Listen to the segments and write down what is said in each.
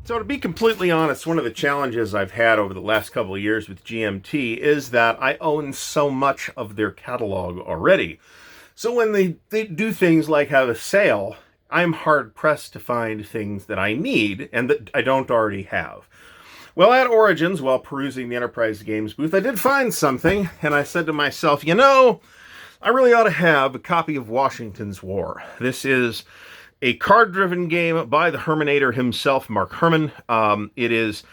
So to be completely honest, one of the challenges I've had over the last couple of years with GMT is that I own so much of their catalog already. So when they do things like have a sale, I'm hard-pressed to find things that I need and that I don't already have. Well, at Origins, while perusing the Enterprise Games booth, I did find something, and I said to myself, you know, I really ought to have a copy of Washington's War. This is a card-driven game by the Herminator himself, Mark Herman. It is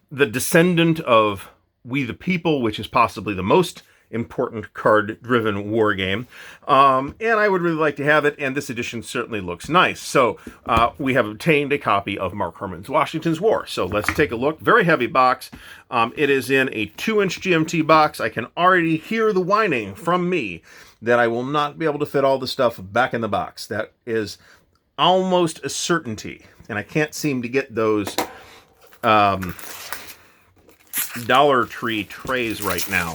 the descendant of We the People, which is possibly the most important card-driven war game. And I would really like to have it, and this edition certainly looks nice. So we have obtained a copy of Mark Herman's Washington's War. So let's take a look. Very heavy box. It is in a 2-inch GMT box. I can already hear the whining from me that I will not be able to fit all the stuff back in the box. That is almost a certainty, and I can't seem to get those Dollar Tree trays right now,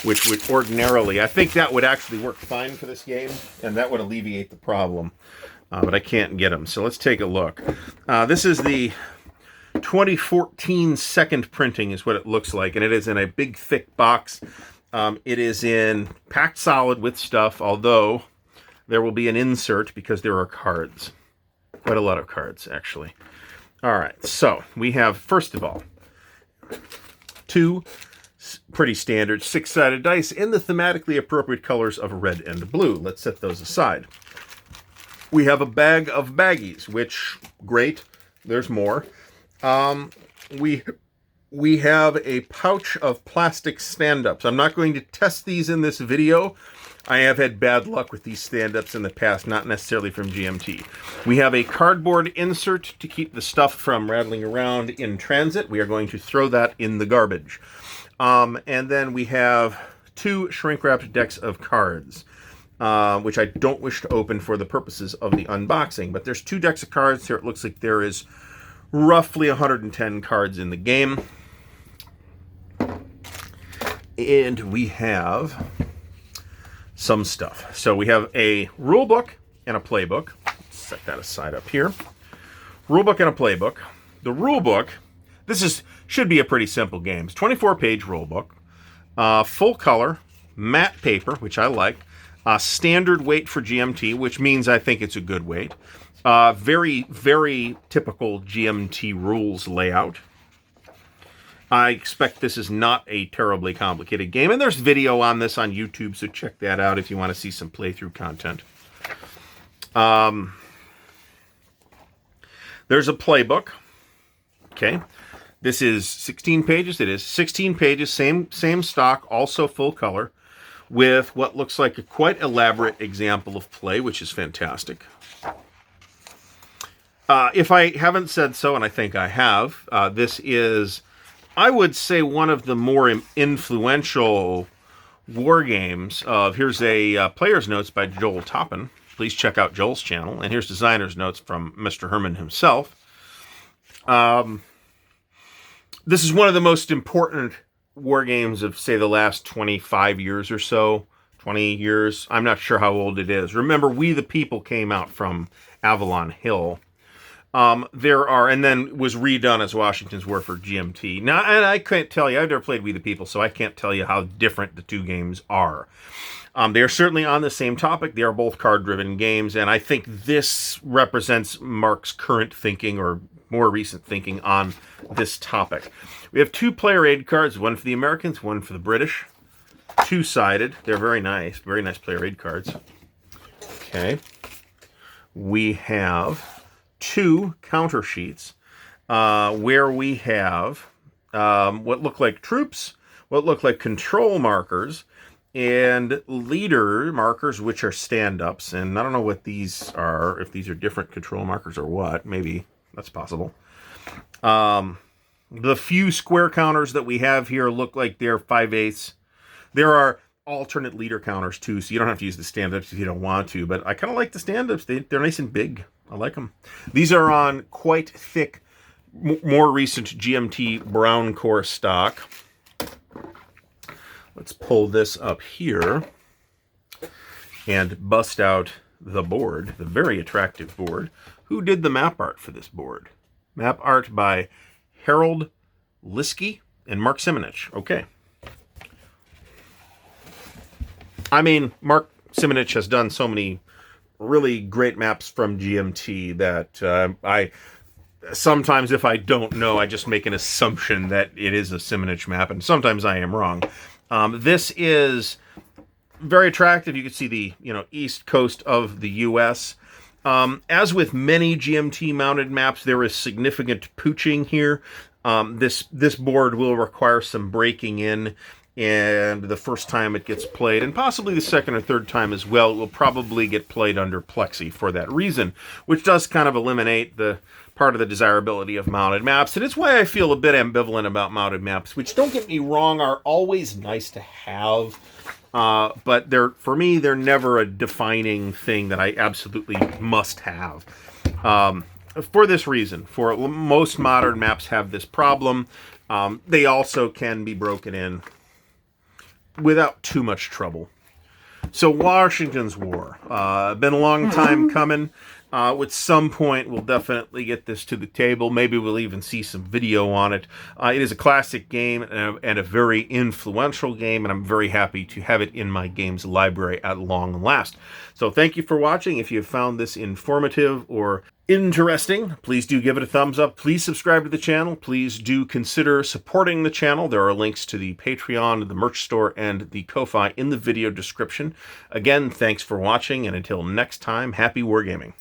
which would ordinarily, I think that would actually work fine for this game, and that would alleviate the problem, but I can't get them. So let's take a look. This is the 2014 second printing is what it looks like, and it is in a big thick box. It is in packed solid with stuff, although there will be an insert because there are cards. Quite a lot of cards, actually. All right, so we have, first of all, 2 pretty standard 6-sided dice in the thematically appropriate colors of red and blue. Let's set those aside. We have a bag of baggies, which, great, there's more. We have a pouch of plastic stand-ups. I'm not going to test these in this video. I have had bad luck with these stand-ups in the past, not necessarily from GMT. We have a cardboard insert to keep the stuff from rattling around in transit. We are going to throw that in the garbage. And then we have 2 shrink-wrapped decks of cards, which I don't wish to open for the purposes of the unboxing. But there's 2 decks of cards here. It looks like there is roughly 110 cards in the game. And we have some stuff. So we have a rule book and a playbook. Let's set that aside up here. Rule book and a playbook. The rule book, should be a pretty simple game. It's 24-page rule book, full color, matte paper, which I like, standard weight for GMT, which means I think it's a good weight. Very, very typical GMT rules layout. I expect this is not a terribly complicated game, and there's video on this on YouTube, so check that out if you want to see some playthrough content. There's a playbook. Okay, this is 16 pages. It is 16 pages, same stock, also full color, with what looks like a quite elaborate example of play, which is fantastic. If I haven't said so, and I think I have, this is, I would say, one of the more influential war games. Here's a player's notes by Joel Toppin. Please check out Joel's channel. And here's designer's notes from Mr. Herman himself. This is one of the most important war games of, say, the last 25 years or so. 20 years. I'm not sure how old it is. Remember, We the People came out from Avalon Hill. And then was redone as Washington's War for GMT. Now, and I can't tell you, I've never played We the People, so I can't tell you how different the 2 games are. They are certainly on the same topic. They are both card-driven games, and I think this represents Mark's current thinking or more recent thinking on this topic. We have 2 player aid cards, one for the Americans, one for the British. 2-sided. They're very nice player aid cards. Okay. We have 2 counter sheets where we have what look like troops, what look like control markers, and leader markers, which are stand-ups. And I don't know what these are, if these are different control markers or what. Maybe that's possible. The few square counters that we have here look like they're 5/8. There are alternate leader counters too, so you don't have to use the stand-ups if you don't want to, but I kind of like the stand-ups. They're nice and big. I like them. These are on quite thick, more recent GMT brown core stock. Let's pull this up here and bust out the board, the very attractive board. Who did the map art for this board? Map art by Harold Liskey, and Mark Simonich. Okay. I mean, Mark Simonich has done so many really great maps from GMT that I sometimes, if I don't know, I just make an assumption that it is a Simonich map, and sometimes I am wrong. This is very attractive. You can see the east coast of the U.S. As with many GMT mounted maps, there is significant pooching here. This board will require some breaking in, and the first time it gets played, and possibly the second or third time as well, it will probably get played under plexi for that reason, which does kind of eliminate the part of the desirability of mounted maps. And it's why I feel a bit ambivalent about mounted maps, which, don't get me wrong, are always nice to have. But for me, they're never a defining thing that I absolutely must have. For this reason, for most modern maps have this problem. They also can be broken in without too much trouble. So Washington's War, been a long time coming. At some point, we'll definitely get this to the table. Maybe we'll even see some video on it. It is a classic game and a very influential game, and I'm very happy to have it in my games library at long last. So thank you for watching. If you have found this informative or interesting, please do give it a thumbs up. Please subscribe to the channel. Please do consider supporting the channel. There are links to the Patreon, the merch store, and the Ko-Fi in the video description. Again, thanks for watching, and until next time, happy wargaming.